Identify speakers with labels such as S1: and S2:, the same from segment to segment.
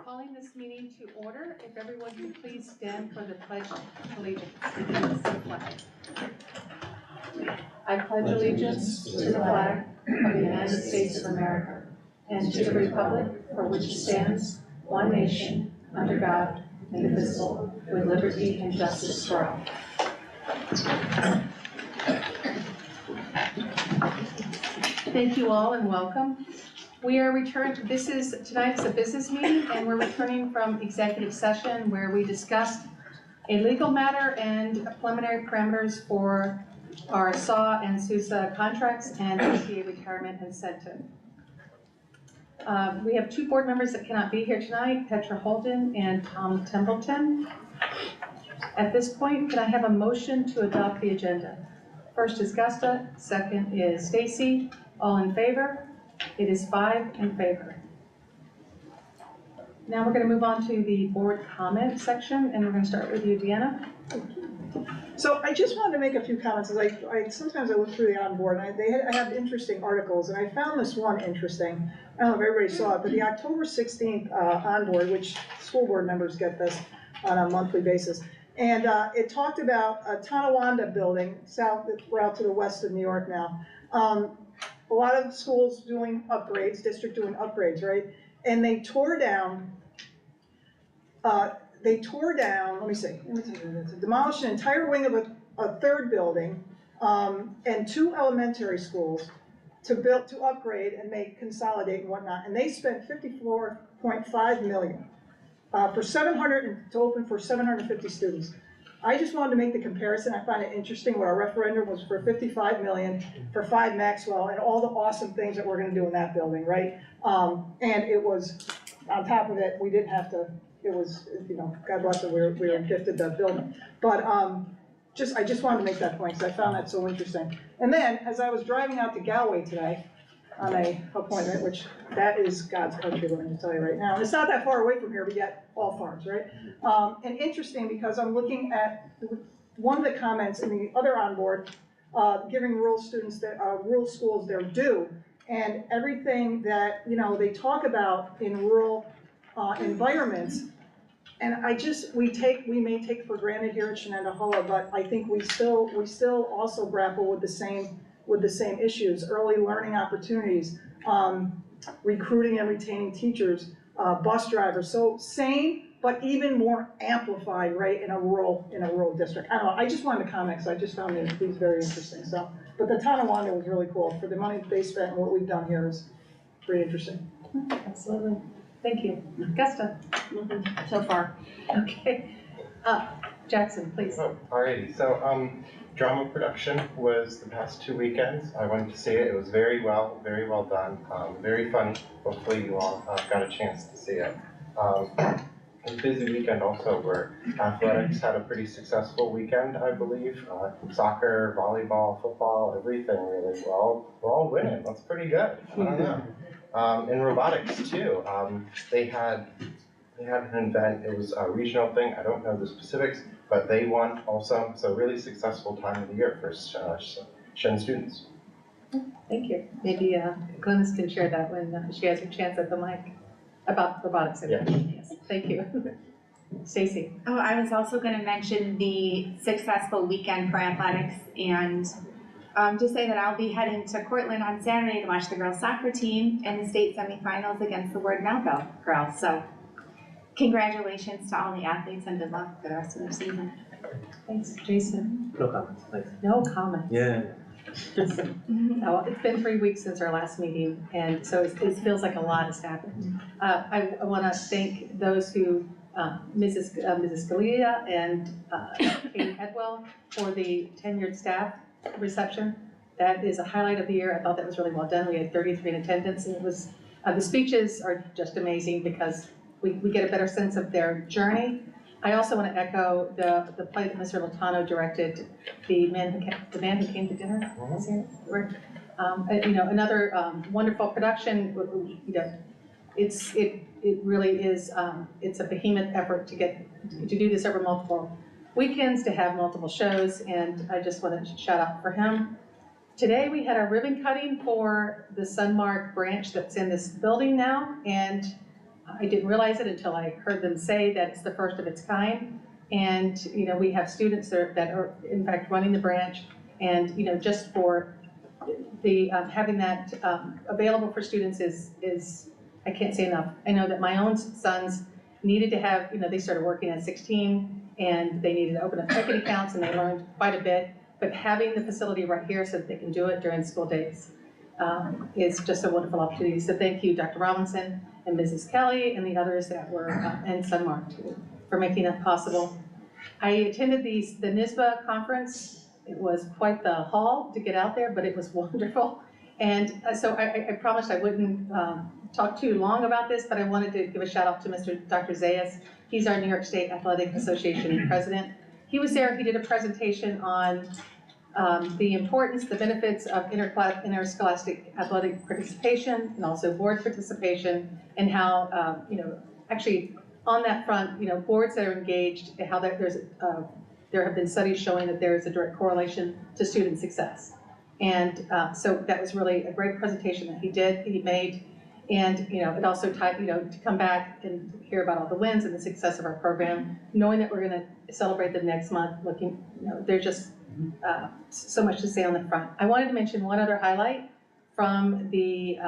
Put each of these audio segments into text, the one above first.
S1: Calling this meeting to order, if everyone could please stand for the Pledge of Allegiance. Against the flag. I pledge allegiance to the flag of the United States of America and to the republic for which it stands, one nation, under God, indivisible, with liberty and justice for all. Thank you all and welcome. We are returned. Tonight's a business meeting, and we're returning from executive session where we discussed a legal matter and preliminary parameters for our SAW and SUSA contracts and ACA retirement incentive. We have two board members that cannot be here tonight, Petra Holden and Tom Templeton. At this point, can I have a motion to adopt the agenda? First is Gusta, second is Stacy. All in favor? It is 5 in favor. Now we're going to move on to the board comment section, and we're going to start with you, Deanna.
S2: So I just wanted to make a few comments. Sometimes I look through the on-board, and I have interesting articles, and I found this one interesting. I don't know if everybody saw it, but the October 16th on-board, which school board members get this on a monthly basis, and it talked about a Tonawanda building, we're out to the west of New York now. A lot of schools doing upgrades, district doing upgrades, right? And they tore down, demolished an entire wing of a third building and 2 elementary schools to upgrade and consolidate and whatnot. And they spent $54.5 million to open for 750 students. I just wanted to make the comparison. I find it interesting what our referendum was for $55 million for 5 Maxwell and all the awesome things that we're going to do in that building, right? And it was, on top of it, we didn't have to, it was, God bless it, we were gifted that building. But I just wanted to make that point because I found that so interesting. And then, as I was driving out to Galway today on a appointment, which that is God's country, let me tell you right now. And it's not that far away from here, but yet all farms, right? And interesting because I'm looking at one of the comments in the other on board, giving rural schools their due, and everything that they talk about in rural environments. And we may take for granted here at Shenendehowa, but I think we still also grapple with the same issues: early learning opportunities, recruiting and retaining teachers, bus drivers. So same, but even more amplified, right, in a rural district. I don't know. I just wanted to comment because I just found these very interesting. So, but the Tonawanda was really cool. For the money that they spent and what we've done here is pretty interesting.
S1: Absolutely. Thank you. Gusta?
S3: So far.
S1: Okay. Jackson, please.
S4: Oh, alrighty. So, drama production was the past 2 weekends. I went to see it. It was very well done. Very funny. Hopefully you all got a chance to see it. It was a busy weekend also where athletics had a pretty successful weekend, I believe. Soccer, volleyball, football, everything really. We're all winning. That's pretty good. I don't know. In robotics too, they had an event. It was a regional thing. I don't know the specifics, but they won also. So really successful time of the year for Shen students.
S1: Thank you. Maybe Glennis can share that when she has her chance at the mic about robotics.
S4: Yeah.
S1: Yes. Thank you. Stacy.
S3: Oh, I was also going to mention the successful weekend for athletics, and just say that I'll be heading to Cortland on Saturday to watch the girls soccer team in the state semifinals against the Ward Melville girls. So congratulations to all the athletes and good luck for the rest of their season.
S1: Thanks, Jason.
S5: No comments, thanks.
S1: No comments.
S5: Yeah.
S1: Oh, it's been 3 weeks since our last meeting, and so it feels like a lot has happened. I want to thank those who, Mrs. Scalia and Katie Hedwell, for the tenured staff reception. That is a highlight of the year. I thought that was really well done. We had 33 in attendance, and it was the speeches are just amazing because we get a better sense of their journey. I also want to echo the play that Mr. Latano directed, the man who came to dinner. Another wonderful production. It really is. It's a behemoth effort to do this over multiple weekends, to have multiple shows, and I just want to shout out for him. Today, we had our ribbon cutting for the Sunmark branch that's in this building now, and I didn't realize it until I heard them say that it's the first of its kind. And, you know, we have students that are in fact running the branch, and, you know, just for the, having that available for students is, I can't say enough. I know that my own sons needed to have, you know, they started working at 16, and they needed to open up checking accounts, and they learned quite a bit. But having the facility right here so that they can do it during school days is just a wonderful opportunity. So thank you, Dr. Robinson and Mrs. Kelly and the others that were, and Sunmark too, for making that possible. I attended the NISBA conference. It was quite the haul to get out there, but it was wonderful. And so I promised I wouldn't talk too long about this, but I wanted to give a shout out to Dr. Zayas. He's our New York State Athletic Association president. He was there, he did a presentation on the importance, the benefits of interscholastic athletic participation and also board participation, and how, you know, actually on that front, you know, boards that are engaged, how that there have been studies showing that there is a direct correlation to student success. And so that was really a great presentation that he made. And, you know, it also tied, you know, to come back and hear about all the wins and the success of our program, knowing that we're going to celebrate them next month, looking, you know, there's just so much to say on the front. I wanted to mention one other highlight from the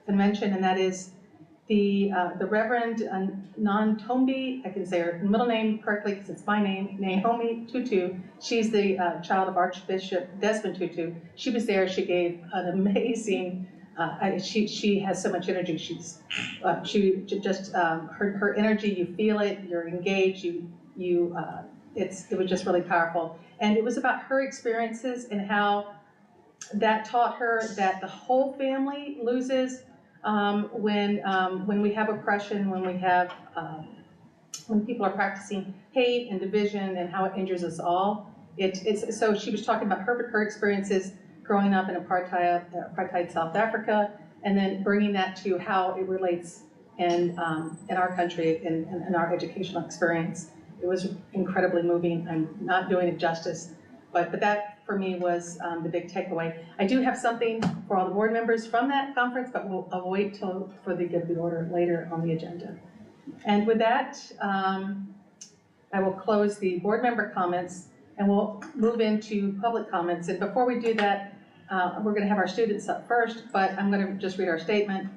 S1: convention, and that is the Reverend Nantombi, I can say her middle name correctly because it's my name, Naomi Tutu. She's the child of Archbishop Desmond Tutu. She was there. She gave an amazing. She has so much energy. She just her energy. You feel it. You're engaged. It was just really powerful. And it was about her experiences and how that taught her that the whole family loses when we have oppression, when people are practicing hate and division, and how it injures us all. So she was talking about her experiences growing up in apartheid South Africa, and then bringing that to how it relates in our country, in our educational experience. It was incredibly moving. I'm not doing it justice, but that for me was the big takeaway. I do have something for all the board members from that conference, but I'll wait for the good of the order later on the agenda. And with that, I will close the board member comments, and we'll move into public comments. And before we do that, we're going to have our students up first, but I'm going to just read our statement.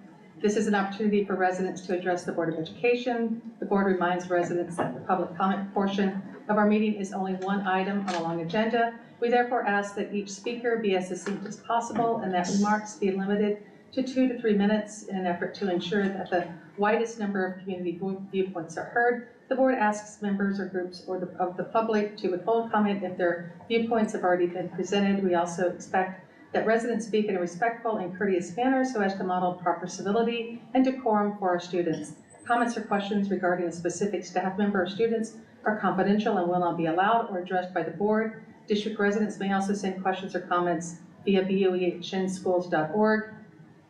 S1: This is an opportunity for residents to address the Board of Education. The board reminds residents that the public comment portion of our meeting is only one item on a long agenda. We therefore ask that each speaker be as succinct as possible and that remarks be limited to 2 to 3 minutes in an effort to ensure that the widest number of community viewpoints are heard. The board asks members or groups of the public to withhold comment if their viewpoints have already been presented. We also expect that residents speak in a respectful and courteous manner so as to model proper civility and decorum for our students. Comments or questions regarding a specific staff member or students are confidential and will not be allowed or addressed by the board. District residents may also send questions or comments via boe@shenschools.org,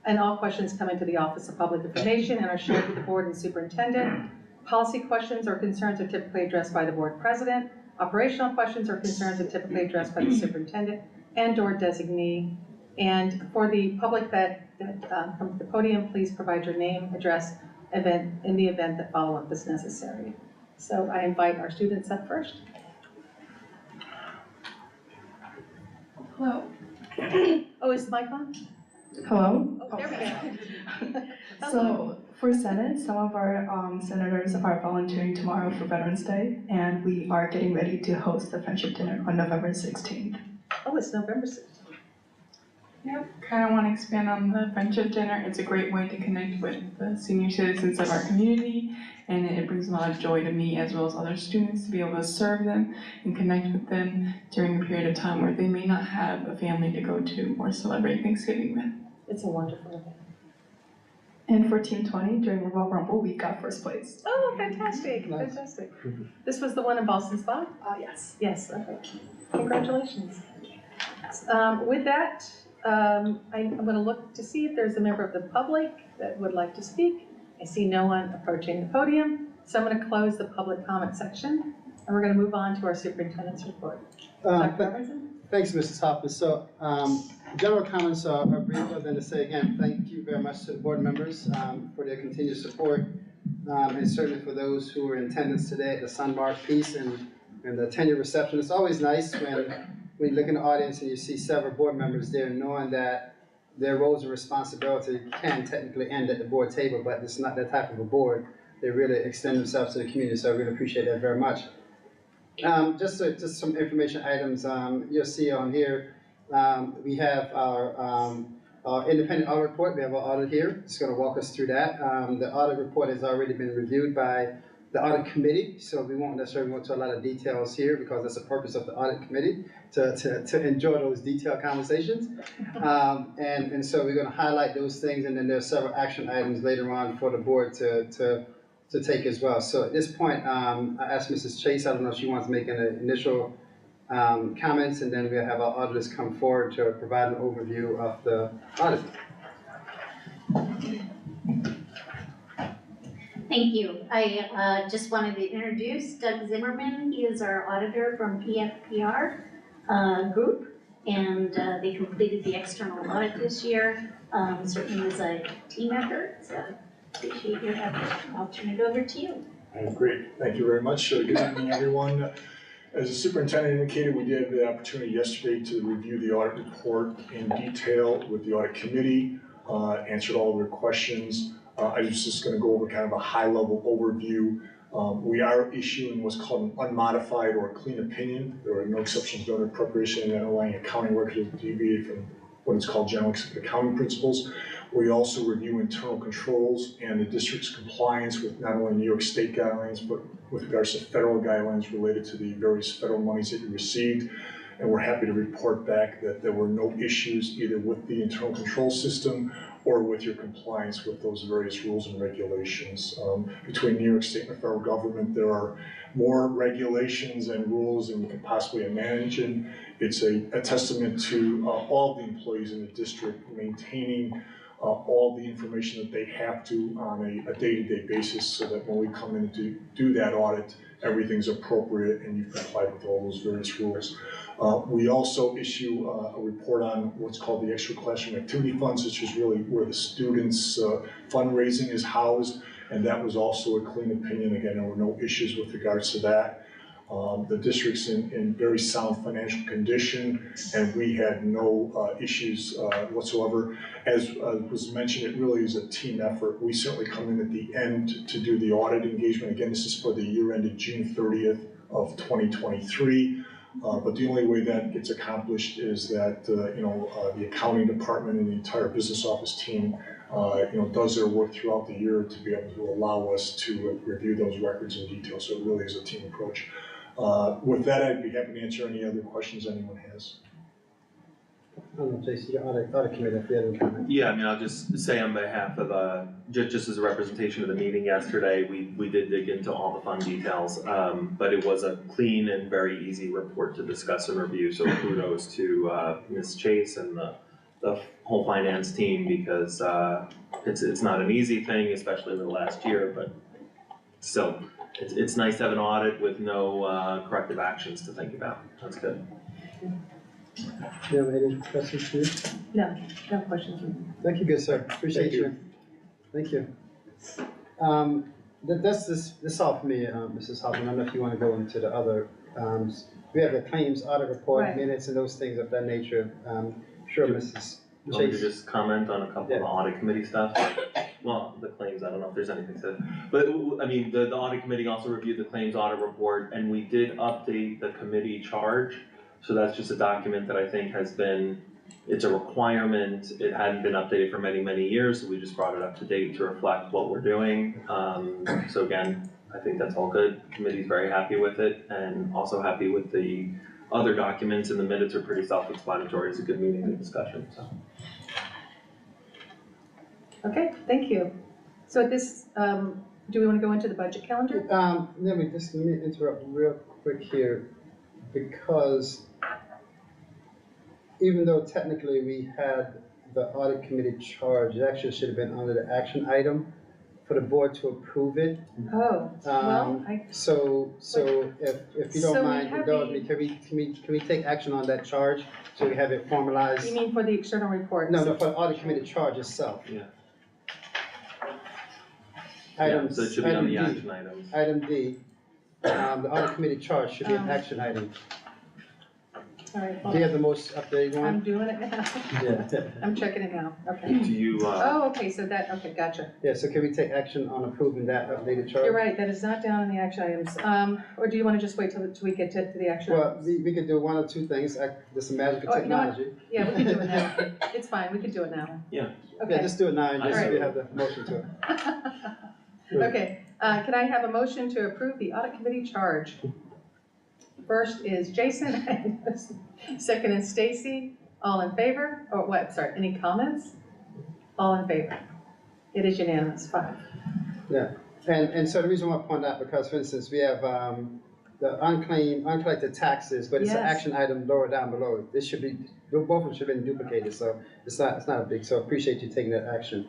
S1: and all questions come into the Office of Public Information and are shared with the board and superintendent. Policy questions or concerns are typically addressed by the board president. Operational questions or concerns are typically addressed by the superintendent and/or designee. And for the public that comes to the podium, please provide your name, address, event in the event that follow-up is necessary. So I invite our students up first.
S5: Hello.
S1: Oh, is the mic on?
S5: Hello.
S1: Oh, there we go.
S5: So for Senate, some of our senators are volunteering tomorrow for Veterans Day, and we are getting ready to host the friendship dinner on November 16th.
S1: Oh, it's November 6th.
S6: Yep, kind of want to expand on the friendship dinner. It's a great way to connect with the senior citizens of our community, and it brings a lot of joy to me as well as other students to be able to serve them and connect with them during a period of time where they may not have a family to go to or celebrate Thanksgiving with.
S1: It's a wonderful event.
S5: And for Team 20, during the Royal Rumble, we got first place.
S1: Oh, fantastic, fantastic. This was the one in Boston Spa?
S5: Yes.
S1: Yes, okay. Congratulations. With that, I'm going to look to see if there's a member of the public that would like to speak. I see no one approaching the podium, so I'm going to close the public comment section, and we're going to move on to our superintendent's report. Dr. Robinson?
S7: Thanks, Mrs. Hoffman. So, general comments are brief, other than to say again, thank you very much to the board members for their continued support, and certainly for those who were in attendance today at the Sunmark piece and the tenure reception. It's always nice when you look in the audience and you see several board members there, knowing that their roles and responsibility can technically end at the board table, but it's not that type of a board. They really extend themselves to the community, so I really appreciate that very much. Just some information items you'll see on here. We have our independent audit report. We have our audit here. It's going to walk us through that. The audit report has already been reviewed by the audit committee, so we won't necessarily go into a lot of details here because that's the purpose of the audit committee, to enjoy those detailed conversations. And so we're going to highlight those things, and then there are several action items later on for the board to take as well. So at this point, I asked Mrs. Chase, I don't know if she wants to make an initial comments, and then we'll have our auditors come forward to provide an overview of the audit.
S8: Thank you. I just wanted to introduce Doug Zimmerman. He is our auditor from EFPR Group, and they completed the external audit this year. Certainly was a team effort, so appreciate your effort. I'll turn it over to you.
S9: Great, thank you very much. Good evening, everyone. As the superintendent indicated, we did have the opportunity yesterday to review the audit report in detail with the audit committee, answered all of their questions. I was just going to go over kind of a high-level overview. We are issuing what's called an unmodified or a clean opinion. There are no exceptions done in preparation and underlying accounting records that deviate from what is called general accepted accounting principles. We also review internal controls and the district's compliance with not only New York State guidelines, but with regards to federal guidelines related to the various federal monies that you received. And we're happy to report back that there were no issues either with the internal control system or with your compliance with those various rules and regulations. Between New York State and the federal government, there are more regulations and rules than you can possibly imagine. It's a testament to all the employees in the district maintaining all the information that they have to on a day-to-day basis, so that when we come in to do that audit, everything's appropriate and you've complied with all those various rules. We also issue a report on what's called the extra classroom activity funds, which is really where the students' fundraising is housed, and that was also a clean opinion. Again, there were no issues with regards to that. The district's in very sound financial condition, and we had no issues whatsoever. As was mentioned, it really is a team effort. We certainly come in at the end to do the audit engagement. Again, this is for the year ended June 30th of 2023. But the only way that gets accomplished is that the accounting department and the entire business office team does their work throughout the year to be able to allow us to review those records in detail. So it really is a team approach. With that, I'd be happy to answer any other questions anyone has.
S7: I don't know, Jason, your audit committee, if you have any comment.
S10: Yeah, I mean, I'll just say on behalf of, just as a representation of the meeting yesterday, we did dig into all the fun details, but it was a clean and very easy report to discuss and review, so kudos to Ms. Chase and the whole finance team, because it's not an easy thing, especially in the last year, but still, it's nice to have an audit with no corrective actions to think about. That's good.
S7: Do you have any questions for you?
S1: No questions.
S7: Thank you, good sir. Appreciate you. Thank you. That's this all for me, Mrs. Hoffman. I don't know if you want to go into the other. We have the claims audit report,
S1: Right.
S7: minutes, and those things of that nature. Sure, Mrs.
S10: You want me to
S7: Chase.
S10: just comment on a couple of the audit committee stuff? Well, the claims, I don't know if there's anything to, but I mean, the audit committee also reviewed the claims audit report, and we did update the committee charge. So that's just a document that I think has been, it's a requirement. It hadn't been updated for many, many years, so we just brought it up to date to reflect what we're doing. So again, I think that's all good. The committee's very happy with it, and also happy with the other documents, and the minutes are pretty self-explanatory. It's a good meeting and discussion, so.
S1: Okay, thank you. So at this, do we want to go into the budget calendar?
S7: Let me interrupt real quick here, because even though technically we had the audit committee charge, it actually should have been under the action item. for the board to approve it.
S1: Oh, well,
S7: So if you
S1: So
S7: don't
S1: we
S7: mind,
S1: have
S7: indulge me, can we take action on that charge, so we have it formalized?
S1: you mean for the external reports?
S7: No, for the audit committee charge itself.
S10: Yeah.
S7: Item,
S10: Yeah, so it should be on
S7: item
S10: the
S7: D,
S10: action items.
S7: item D, the audit committee charge should be an action item.
S1: All right,
S7: Do you have the most updated
S1: I'm
S7: one?
S1: doing it now.
S7: Yeah.
S1: I'm checking it now, okay.
S10: Do you,
S1: Oh, okay, so that, okay, gotcha.
S7: Yeah, so can we take action on approving that updated charge?
S1: You're right, that is not down in the action items. Or do you want to just wait till we get to the action
S7: Well,
S1: items?
S7: we could do one or two things, there's some magic of
S1: Oh, you know what?
S7: technology.
S1: Yeah, we can do it now. It's fine, we can do it now.
S10: Yeah.
S7: Yeah,
S1: Okay.
S7: just do it now, and just,
S1: Alright.
S7: we have the motion to it.
S1: Okay, can I have a motion to approve the audit committee charge? First is Jason, and second is Stacy. All in favor? Or what, sorry, any comments? All in favor? It is unanimous, 5.
S7: And so the reason why I point out, because for instance, we have, the uncollected taxes, but it's an
S1: Yes.
S7: action item lower down below. This should be, both of them should have been duplicated, so it's not a big, so appreciate you taking that action.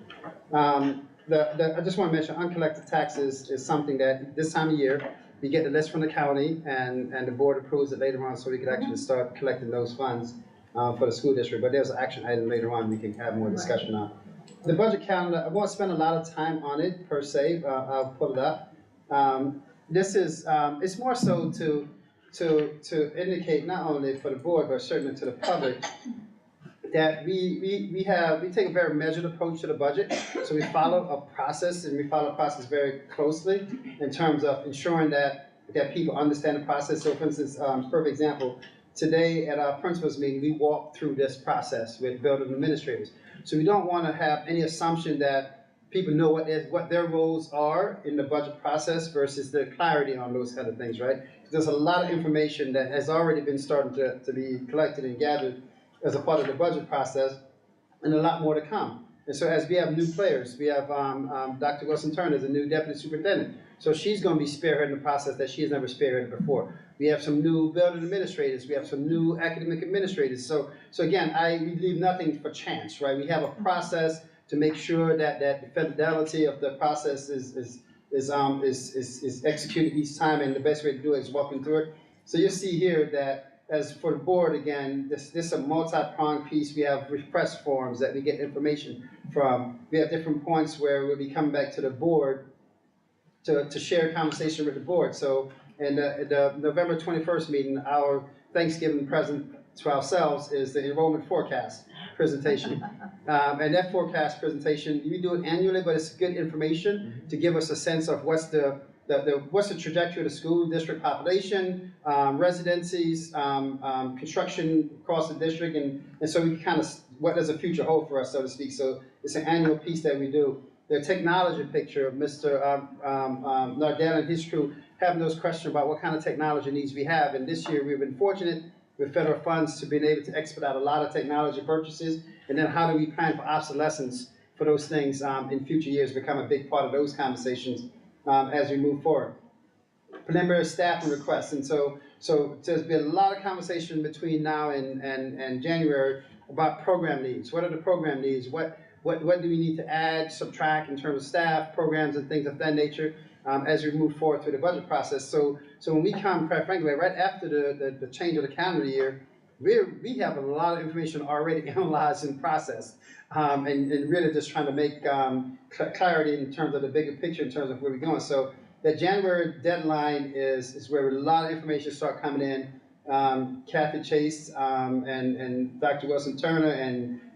S7: I just wanna mention, uncollected taxes is something that this time of year, we get the list from the county and the board approves it later on, so we can actually start collecting those funds, for the school district, but there's an action item later on we can have more discussion on. The budget calendar, I won't spend a lot of time on it per se, I'll pull it up. This is, it's more so to indicate not only for the board, but certainly to the public, that we take a very measured approach to the budget. So we follow a process, and we follow a process very closely in terms of ensuring that people understand the process. So for instance, perfect example, today at our principals meeting, we walked through this process with building administrators. So we don't want to have any assumption that people know what their roles are in the budget process versus the clarity on those kind of things, right? There's a lot of information that has already been starting to be collected and gathered as a part of the budget process, and a lot more to come. And so as we have new players, we have Dr. Wilson Turner is a new deputy superintendent. So she's going to be spearheading the process that she has never spearheaded before. We have some new building administrators. We have some new academic administrators. So again, we leave nothing for chance, right? We have a process to make sure that the fidelity of the process is executed each time, and the best way to do it is walking through it. So you see here that as for the board, again, this is a multi-pronged piece. We have request forms that we get information from. We have different points where we'll be coming back to the board to share conversation with the board. So in the November 21st meeting, our Thanksgiving present to ourselves is the enrollment forecast presentation. And that forecast presentation, we do it annually, but it's good information to give us a sense of what's the trajectory of the school district population, residencies, construction across the district, and so we can kind of, what does the future hold for us, so to speak. So it's an annual piece that we do. The technology picture of Mr. Nardell and his crew having those questions about what kind of technology needs we have. And this year we've been fortunate with federal funds to be able to expedite a lot of technology purchases. And then how do we plan for obsolescence for those things in future years, become a big part of those conversations as we move forward. Preliminary staffing requests, and so there's been a lot of conversation between now and January about program needs. What are the program needs? What do we need to add, subtract in terms of staff, programs, and things of that nature as we move forward through the budget process. So when we come, quite frankly, right after the change of the calendar year, we have a lot of information already analyzed and processed, and really just trying to make clarity in terms of the bigger picture in terms of where we're going. So the January deadline is where a lot of information start coming in. Kathy Chase and Dr. Wilson Turner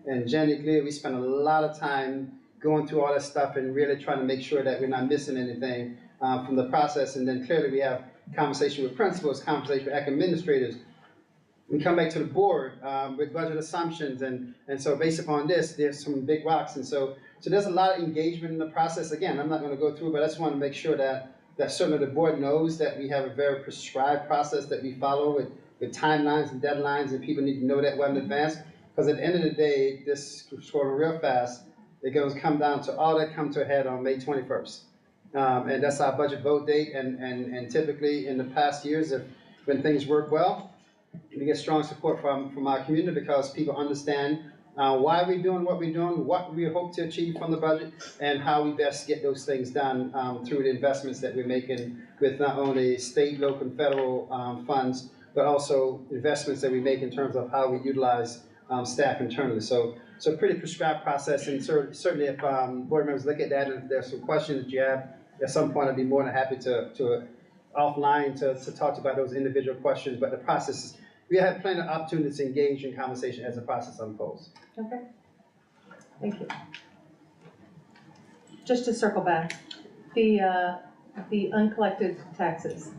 S7: and Jenny Gleer, we spent a lot of time going through all that stuff and really trying to make sure that we're not missing anything from the process. And then clearly we have conversation with principals, conversation with administrators. We come back to the board with budget assumptions, and so based upon this, there's some big rocks, and so there's a lot of engagement in the process. Again, I'm not going to go through, but I just want to make sure that certainly the board knows that we have a very prescribed process that we follow with timelines and deadlines, and people need to know that well in advance, because at the end of the day, this is going real fast. It goes come down to all that come to a head on May 21st, and that's our budget vote date. And typically in the past years, when things work well, we get strong support from our community because people understand why we're doing what we're doing, what we hope to achieve from the budget, and how we best get those things done through the investments that we're making with not only state, local, and federal funds, but also investments that we make in terms of how we utilize staff internally. So pretty prescribed process, and certainly if board members look at that, and if there's some questions that you have, at some point I'd be more than happy to offline to talk about those individual questions, but the process is, we have plenty of opportunities to engage in conversation as the process unfolds.
S1: Okay, thank you. Just to circle back, the uncollected taxes,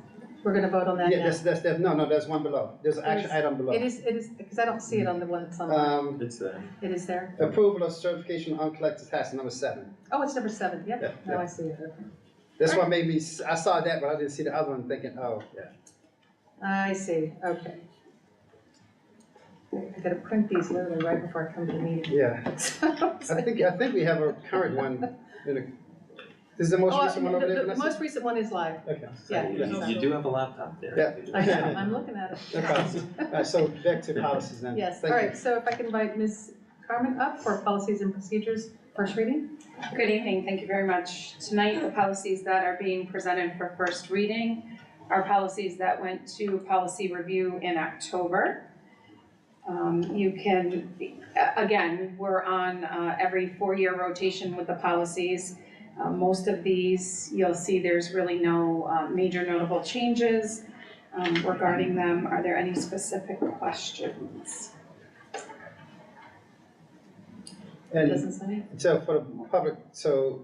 S1: we're gonna vote on that now?
S7: Yeah, there's one below. There's an action item below.
S1: It is, because I don't see it on the one that's on,
S10: It's there.
S1: it is there?
S7: Approval of certification of uncollected tax, number 7.
S1: Oh, it's number 7,
S7: Yeah,
S1: yep, now I see it.
S7: That's what made me, I saw that, but I didn't see the other one, thinking, oh, yeah.
S1: I see, okay. I gotta print these literally right before I come to the meeting.
S7: Yeah, I think we have a current one in a, this is the most recent one over there,
S1: The
S7: Vanessa?
S1: most recent one is live.
S7: Okay.
S1: Yeah.
S10: You do have a laptop there.
S7: Yeah.
S1: I know, I'm looking at
S7: No
S1: it.
S7: problem. All right, so back to policies then.
S1: Yes, all
S7: Thank you.
S1: right, so if I can invite Ms. Carmen up for policies and procedures, first reading?
S11: Good evening, thank you very much. Tonight, the policies that are being presented for first reading are policies that went to policy review in October. You can, again, we're on every 4-year rotation with the policies. Most of these, you'll see there's really no major notable changes regarding them. Are there any specific questions?
S1: It
S7: And
S1: doesn't say.
S7: so for the public, so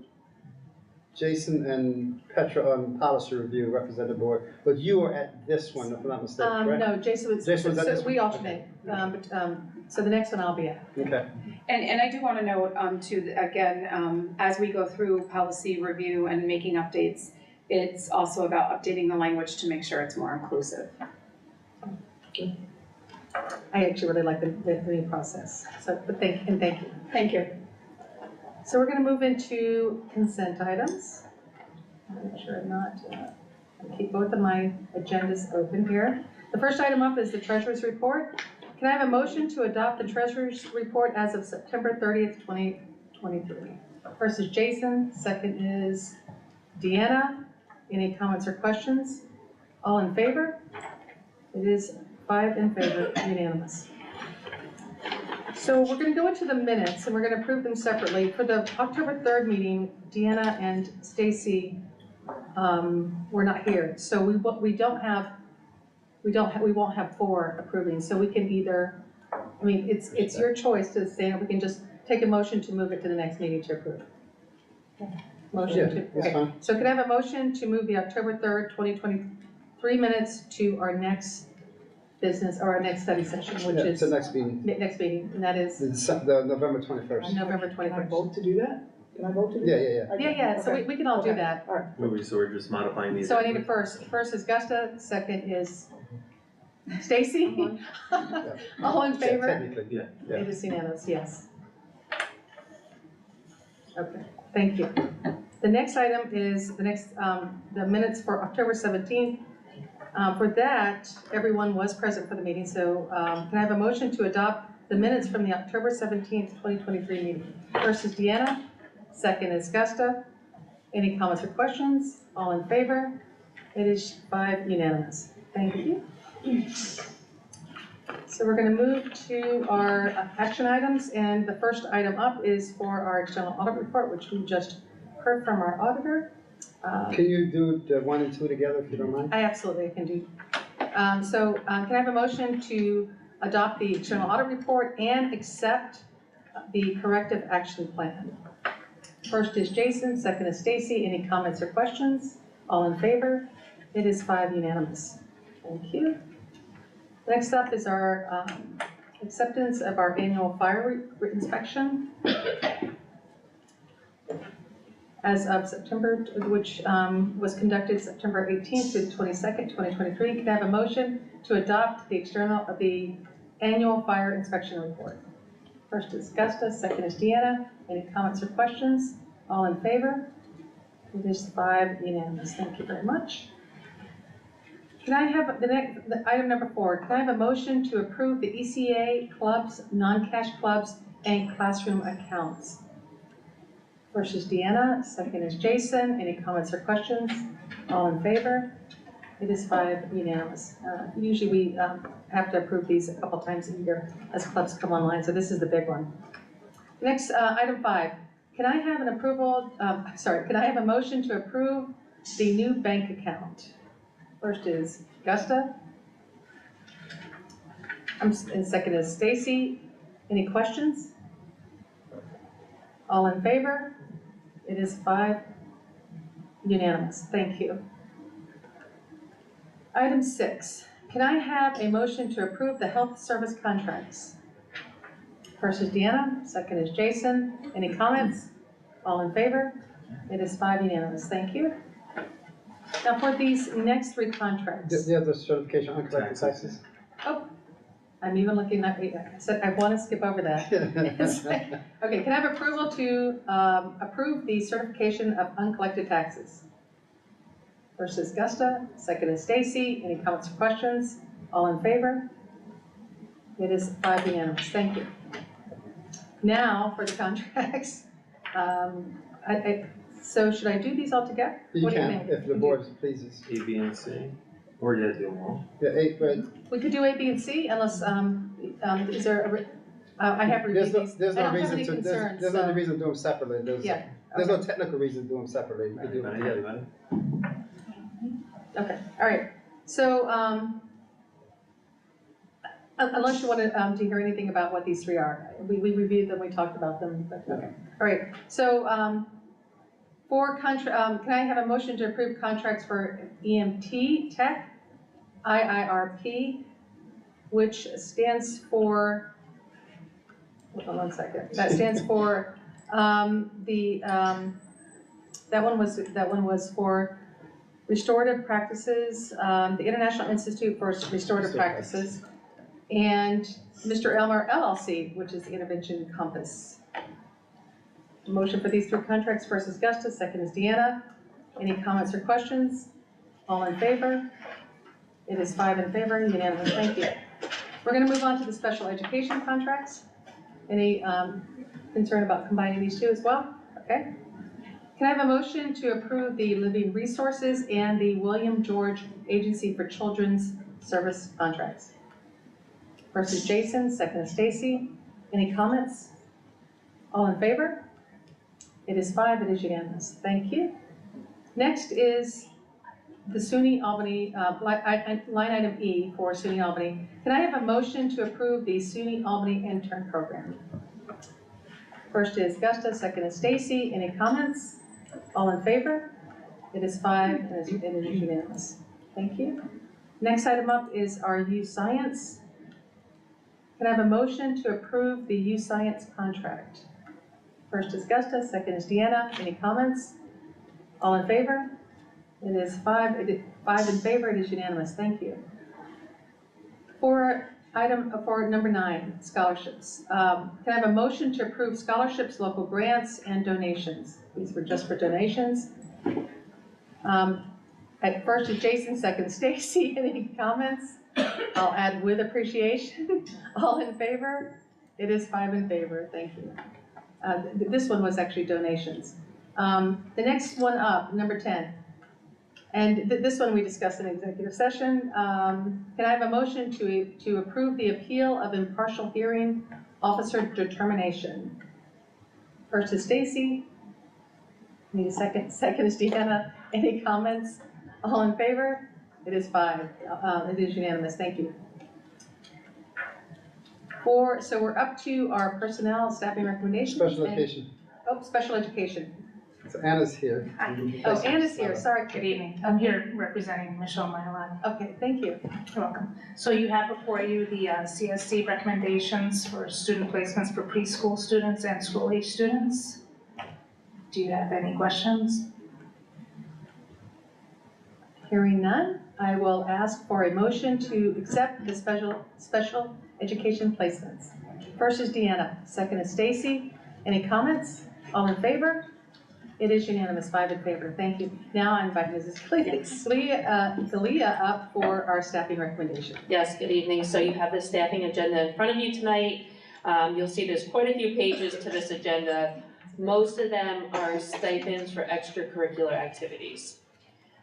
S7: Jason and Petra on policy review represent the board, but you were at this one, if I'm not mistaken, correct?
S1: No, Jason was,
S7: Jason was at this
S1: so we
S7: one?
S1: alternate, so the next one I'll be at.
S7: Okay,
S11: And I do want to note too, again, as we go through policy review and making updates, it's also about updating the language to make sure it's more inclusive.
S1: I actually really like the new process, so, but thank you.
S11: Thank you.
S1: So we're gonna move into consent items. Make sure I'm not, I keep both of my agendas open here. The first item up is the treasurer's report. Can I have a motion to adopt the treasurer's report as of September 30th, 2023? First is Jason, second is Deanna. Any comments or questions? All in favor? It is 5 in favor, unanimous. So we're gonna go into the minutes and we're gonna approve them separately. For the October 3rd meeting, Deanna and Stacy were not here. So we won't have 4 approving. So we can either, I mean, it's your choice to say, we can just take a motion to move it to the next meeting to approve. Motion to,
S7: Yeah, that's
S1: okay.
S7: fine.
S1: So can I have a motion to move the October 3rd, 2023 minutes to our next business, or our next study session, which
S7: yeah,
S1: is
S7: so next meeting,
S1: next meeting, and that is
S7: the November 21st.
S1: November
S2: Can I
S1: 21st.
S2: vote to do that? Can I vote to do that?
S7: Yeah.
S2: Okay,
S1: Yeah, so
S2: okay.
S1: we can all do
S2: Okay,
S1: that.
S2: all right.
S10: Movie, so we're just modifying these.
S1: So I need a first. First is Gusta, second is Stacy. All in favor?
S7: Technically, yeah.
S1: It is unanimous, yes. Okay, thank you. The next item is the minutes for October 17th. For that, everyone was present for the meeting, so can I have a motion to adopt the minutes from the October 17th, 2023 meeting? First is Deanna, second is Gusta. Any comments or questions? All in favor? It is 5 unanimous. Thank you. So we're going to move to our action items, and the first item up is for our external audit report, which we just heard from our auditor.
S7: Can you do the 1 and 2 together, if you don't mind?
S1: I absolutely can do. Can I have a motion to adopt the external audit report and accept the corrective action plan? First is Jason, second is Stacy. Any comments or questions? All in favor? It is 5 unanimous. Thank you. Next up is our acceptance of our annual fire inspection. As of September, which was conducted September 18th to the 22nd, 2023. Can I have a motion to adopt the annual fire inspection report? First is Gusta, second is Deanna. Any comments or questions? All in favor? It is 5 unanimous. Thank you very much. Can I have item number 4? Can I have a motion to approve the ECA clubs, non-cash clubs, and classroom accounts. First is Deanna, second is Jason. Any comments or questions? All in favor? It is 5 unanimous. Usually we have to approve these a couple times a year as clubs come online, so this is the big one. Next, item 5. Can I have an approval, can I have a motion to approve the new bank account? First is Gusta. And second is Stacy. Any questions? All in favor? It is 5 unanimous. Thank you. Item 6, can I have a motion to approve the health service contracts? First is Deanna, second is Jason. Any comments? All in favor? It is 5 unanimous. Thank you. Now for these next 3 contracts.
S7: Do you have the certification on uncollected taxes?
S1: Oh, I'm even looking at, I said I want to skip over that. Okay, can I have approval to approve the certification of uncollected taxes? First is Gusta, second is Stacy. Any comments or questions? All in favor? It is 5 unanimous. Thank you. Now for the contracts. So should I do these all together?
S7: You
S1: What do
S7: can,
S1: think?
S7: if the board pleases.
S10: A, B, and C, or you do them all?
S7: Yeah, 8, but
S1: We could do A, B, and C unless, is there I have reviewed these.
S7: there's
S1: I
S7: no
S1: don't have
S7: reason
S1: any
S7: to,
S1: concerns,
S7: there's no
S1: so-
S7: reason to do them separately.
S1: Yeah,
S7: There's no technical reason to do them separately. You could do
S10: Everybody,
S7: them.
S10: everybody?
S1: Okay, all right. So, unless you want to hear anything about what these 3 are. We reviewed them, we talked about them, but, okay. All right, so, can I have a motion to approve contracts for EMT Tech, IIRP, which stands for, hold on one second, that stands for, that one was for restorative practices, the International Institute for Restorative Practices, and Mr. Elmer LLC, which is the Intervention Compass. Motion for these 3 contracts. First is Gusta, second is Deanna. Any comments or questions? All in favor? It is 5 in favor, unanimous. Thank you. We're going to move on to the special education contracts. Any concern about combining these 2 as well? Okay. Can I have a motion to approve the Living Resources and the William George Agency for Children's Service contracts? First is Jason, second is Stacy. Any comments? All in favor? It is 5, it is unanimous. Thank you. Next is the SUNY Albany, line item E for SUNY Albany. Can I have a motion to approve the SUNY Albany intern program? First is Gusta, second is Stacy. Any comments? All in favor? It is 5, and it is unanimous. Thank you. Next item up is our U Science. Can I have a motion to approve the U Science contract? First is Gusta, second is Deanna. Any comments? All in favor? It is 5 in favor, it is unanimous. Thank you. For number 9, scholarships. Can I have a motion to approve scholarships, local grants, and donations? These were just for donations. At first is Jason, second is Stacy. Any comments? I'll add with appreciation. All in favor? It is 5 in favor. Thank you. This one was actually donations. The next one up, number 10. And this one we discussed in executive session. Can I have a motion to approve the appeal of impartial hearing officer determination? First is Stacy. Need a second. Second is Deanna. Any comments? All in favor? It is 5. It is unanimous. Thank you. So we're up to our personnel staffing recommendations.
S7: Special education.
S1: Special education.
S7: So Anna's here.
S1: Oh, Anna's here. Sorry.
S12: Good evening. I'm here representing Michelle Milan.
S1: Okay, thank you.
S12: You're welcome. So you have before you the CSC recommendations for student placements for preschool students and school-age students. Do you have any questions?
S1: Hearing none, I will ask for a motion to accept the special education placements. First is Deanna, second is Stacy. Any comments? All in favor? It is unanimous, 5 in favor. Thank you. Now I invite Mrs. Kalia up for our staffing recommendation.
S13: Yes, good evening. So you have the staffing agenda in front of you tonight. You'll see there's quite a few pages to this agenda. Most of them are stipends for extracurricular activities.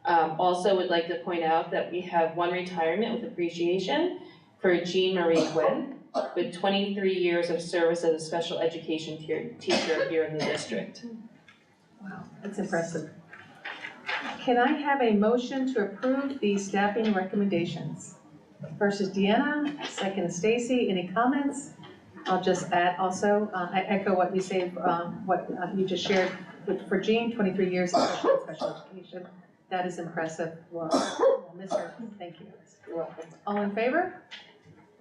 S13: Also would like to point out that we have one retirement with appreciation for Jean Marie Nguyen, with 23 years of service as a special education teacher here in the district.
S1: Wow, that's impressive. Can I have a motion to approve the staffing recommendations? First is Deanna, second is Stacy. Any comments? I'll just add also, I echo what you say, what you just shared for Jean, 23 years of special education. That is impressive. Well, we'll miss her. Thank you. You're welcome. All in favor?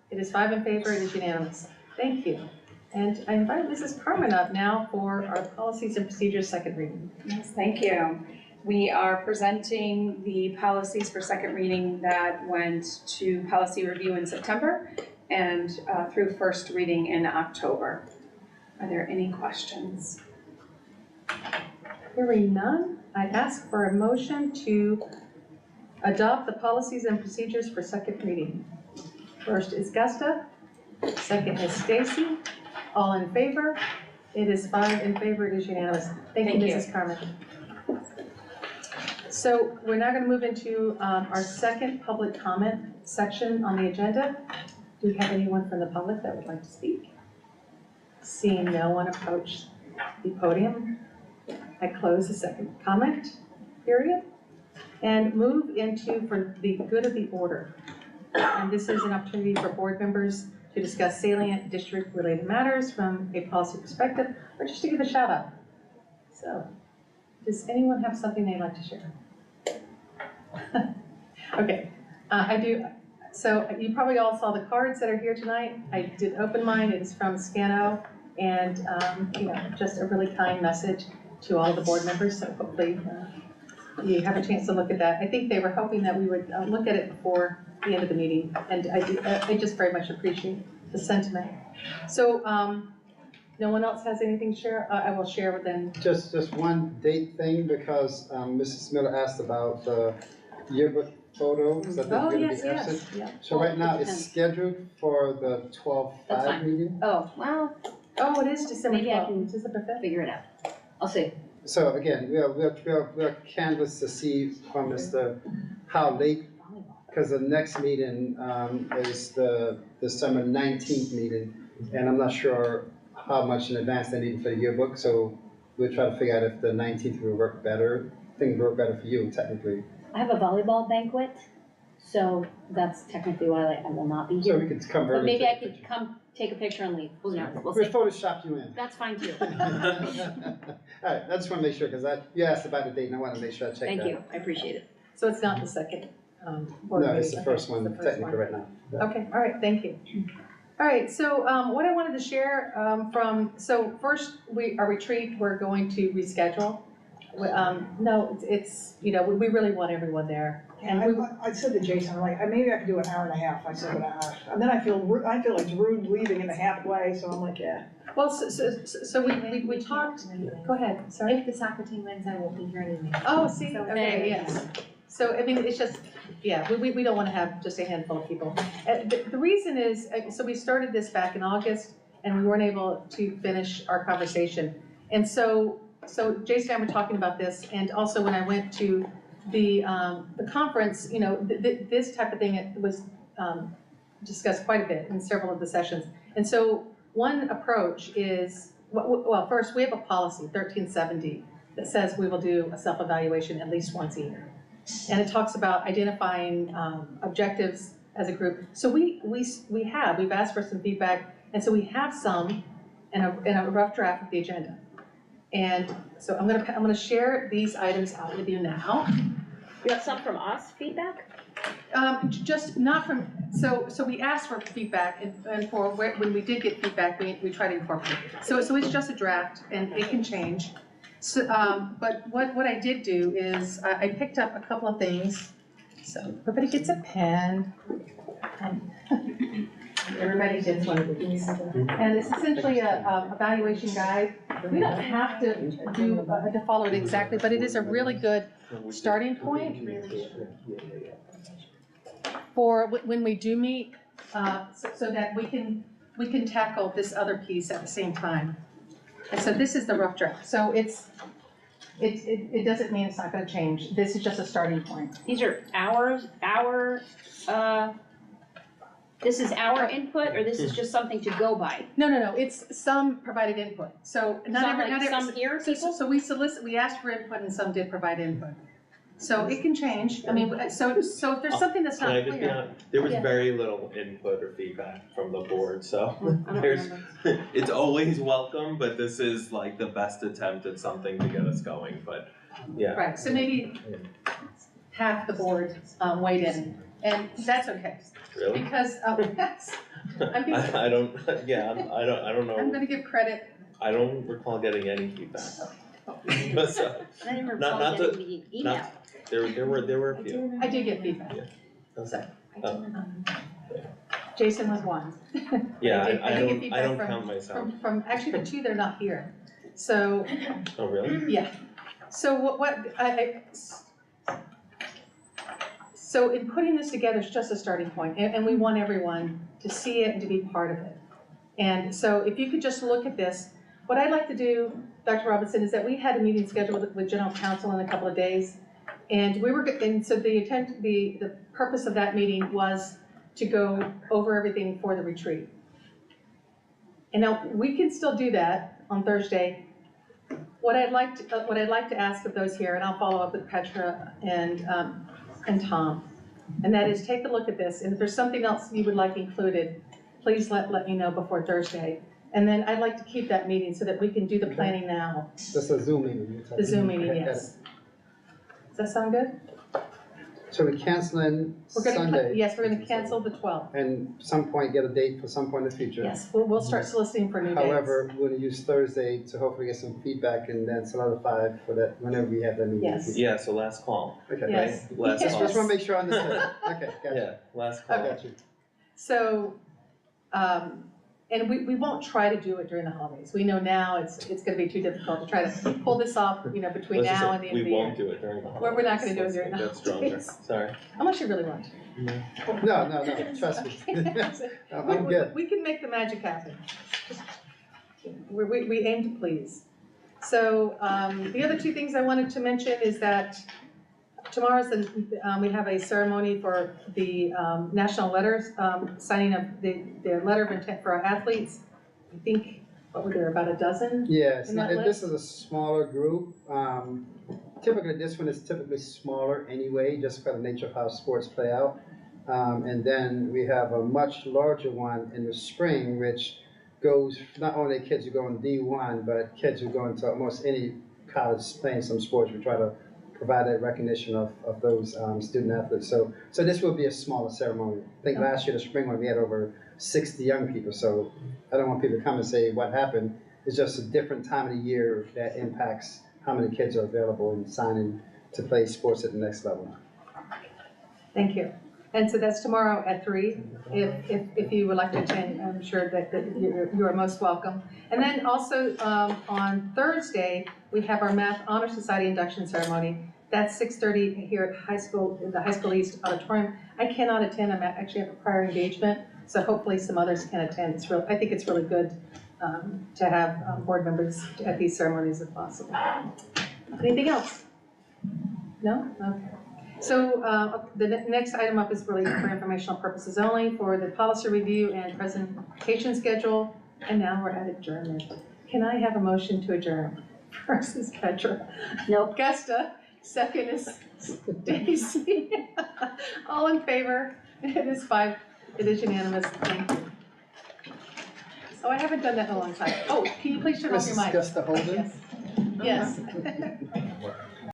S1: It is 5 in favor. It is unanimous. Thank you. And I invite Mrs. Carmen up now for our policies and procedures second reading.
S11: Yes, thank you. We are presenting the policies for second reading that went to policy review in September and through first reading in October. Are there any questions?
S1: Hearing none, I ask for a motion to adopt the policies and procedures for second reading. First is Gusta, second is Stacy. All in favor? It is 5 in favor. It is unanimous. Thank you, Mrs. Carmen. So we're now going to move into our second public comment section on the agenda. Do we have anyone from the public that would like to speak? Seeing no one approach the podium, I close the second comment period and move into for the good of the order. And this is an opportunity for board members to discuss salient district-related matters from a policy perspective, or just to give a shout out. So, does anyone have something they'd like to share? Okay, I do. So you probably all saw the cards that are here tonight. I did open mine. It is from Scano, and you know, just a really kind message to all the board members. So hopefully you have a chance to look at that. I think they were hoping that we would look at it before the end of the meeting, and I just very much appreciate the sentiment. So no one else has anything to share? I will share with them.
S7: Just one date thing, because Mrs. Miller asked about the yearbook photos that they're
S1: Oh,
S7: gonna be
S1: yes,
S7: absent.
S1: yes, yeah.
S7: So right now, it's scheduled for the 12/5 meeting.
S8: Oh, well,
S1: Oh, it is December
S8: Maybe I
S1: 12th.
S8: can
S1: December 5th?
S8: figure it out. I'll see.
S7: So again, we'll canvass to see from Mr. how late, because the next meeting is the December 19th meeting, and I'm not sure how much in advance they need for the yearbook, so we'll try to figure out if the 19th will work better. I think it will work better for you technically.
S14: I have a volleyball banquet, so that's technically why I will not be
S7: So
S14: here.
S7: we could come
S14: But
S7: early.
S14: maybe I
S7: take a
S14: could
S7: picture.
S14: come take a picture and leave, who knows, we'll
S7: We'll
S14: see.
S7: Photoshop you in.
S14: That's fine too.
S7: All right, I just want to make sure, because you asked about the date, and I want to make sure I check that.
S14: Thank you, I appreciate it.
S1: So it's not the second board
S7: No,
S1: meeting?
S7: it's the
S1: Okay,
S7: first one,
S1: the first
S7: technically, right now. Yeah.
S1: Okay, all right, thank you. All right, so what I wanted to share so first, our retreat, we're going to reschedule. No, it's, you know, we really want everyone there. And
S2: I said to Jason, like, maybe I could do an hour and a half. I said an hour. And then I feel like it's rude leaving in the halfway, so I'm like, yeah.
S1: Well, so we talked, go ahead, sorry.
S3: If the soccer team wins, I won't be here anyway.
S1: Oh, see,
S3: So
S1: okay,
S3: there,
S1: yes. So, I mean, it's just, yeah, we don't want to have just a handful of people. The reason is, so we started this back in August, and we weren't able to finish our conversation. And so Jason and I were talking about this, and also when I went to the conference, you know, this type of thing was discussed quite a bit in several of the sessions. And so one approach is, well, first, we have a policy, 1370, that says we will do a self-evaluation at least once a year. And it talks about identifying objectives as a group. So we've asked for some feedback, and so we have some in a rough draft of the agenda. And so I'm gonna share these items out with you now.
S14: You have some from us, feedback?
S1: Just not from, so we asked for feedback, and for when we did get feedback, we try to incorporate it. So it's just a draft, and it can change. So, but what I did do is, I picked up a couple of things. So everybody gets a pen. Everybody gets one of these. And it's essentially a evaluation guide. We don't have to follow it exactly, but it is a really good starting point for when we do meet, so that we can we can tackle this other piece at the same time. And so this is the rough draft. So it doesn't mean it's not gonna change. This is just a starting point.
S14: These are this is our input, or this is just something to go by?
S1: No, it's some provided input. So not
S14: Some
S1: every, not every.
S14: some here, people?
S1: So we asked for input and some did provide input. So it can change. I mean, so if there's something that's
S10: Can I
S1: not
S10: just be
S1: clear.
S10: honest? There was
S1: Yeah.
S10: very little input or feedback from the board, so
S14: I don't
S10: there's,
S14: remember.
S10: it's always welcome, but this is like the best attempt at something to get us going, but yeah.
S1: Right, so maybe half the board weighed in, and that's okay.
S10: Really?
S1: Because, yes, I'm gonna,
S10: I don't, yeah, I don't
S1: I'm
S10: know,
S1: gonna give credit.
S10: I don't recall getting any feedback. So,
S14: I didn't
S10: Not-
S14: recall
S10: not
S14: getting
S10: to-
S14: the email.
S10: there were a few.
S1: I did get feedback.
S10: Okay.
S1: Jason was one.
S10: Yeah,
S1: did-
S10: I
S1: did get
S10: don't
S1: feedback
S10: count myself.
S1: From actually the two that are not here. So,
S10: Oh, really?
S1: yeah. So so in putting this together, it's just a starting point, and we want everyone to see it and to be part of it. And so if you could just look at this, what I'd like to do, Dr. Robinson, is that we had a meeting scheduled with General Counsel in a couple of days. And so the purpose of that meeting was to go over everything for the retreat. And now, we can still do that on Thursday. What I'd like to ask of those here, and I'll follow up with Petra and Tom, and that is take a look at this, and if there's something else you would like included, please let me know before Thursday. And then I'd like to keep that meeting so that we can do the planning now.
S7: Just a Zoom meeting.
S1: The Zoom meeting, yes. Does that sound good?
S7: So we're canceling Sunday.
S1: Yes, we're gonna cancel the 12th.
S7: And some point get a date for some point in the future.
S1: Yes, we'll start soliciting for new dates.
S7: However, we're gonna use Thursday to hopefully get some feedback and then solidify for that whenever we have that meeting.
S1: Yes.
S10: Yeah, so last call,
S7: Okay.
S1: Yes.
S10: right? Last
S1: Yes.
S10: call.
S7: Just wanna make sure I understand. Okay, gotcha.
S10: Yeah, last call.
S7: Got you.
S1: So, and we won't try to do it during the holidays. We know now it's gonna be too difficult to try to pull this off, between
S10: Let's just
S1: now
S10: say
S1: and the end of the
S10: we
S1: year.
S10: won't do it during the holidays.
S1: We're not gonna do it
S10: Let's
S1: during the
S10: make that stronger.
S1: holidays.
S10: Sorry.
S1: Unless you really want to.
S7: No, trust me. I'm good.
S1: We can make the magic happen. We aim to please. So, the other two things I wanted to mention is that tomorrow's we have a ceremony for the national letters, signing of the letter of intent for our athletes. I think, what were there, about a dozen?
S7: Yeah, it's
S1: in
S7: not,
S1: that
S7: this is a smaller group. Typically, this one is typically smaller anyway, just by the nature of how sports play out. And then we have a much larger one in the spring, which goes, not only kids who go in D1, but kids who go into almost any college playing some sports. We try to provide that recognition of those student athletes. So this will be a smaller ceremony. I think last year, the spring one, we had over 60 young people. So I don't want people to come and say what happened. It's just a different time of the year that impacts how many kids are available and signing to play sports at the next level.
S1: Thank you. And so that's tomorrow at 3. If you would like to attend, I'm sure that you are most welcome. And then also on Thursday, we have our Math Honor Society induction ceremony. That's 6:30 here at the High School East Auditorium. I cannot attend, I actually have a prior engagement, so hopefully some others can attend. I think it's really good to have board members at these ceremonies if possible. Anything else? No? Okay. So the next item up is really for informational purposes only for the policy review and presentation schedule. And now we're at adjournment. Can I have a motion to adjourn? First is Petra.
S14: Nope.
S1: Augusta. Second is Stacy. All in favor? It is 5. It is unanimous. Thank you. Oh, I haven't done that in a long time. Oh, can you please turn off your mic?
S7: Mrs. Augusta Holden?
S1: Yes. Yes.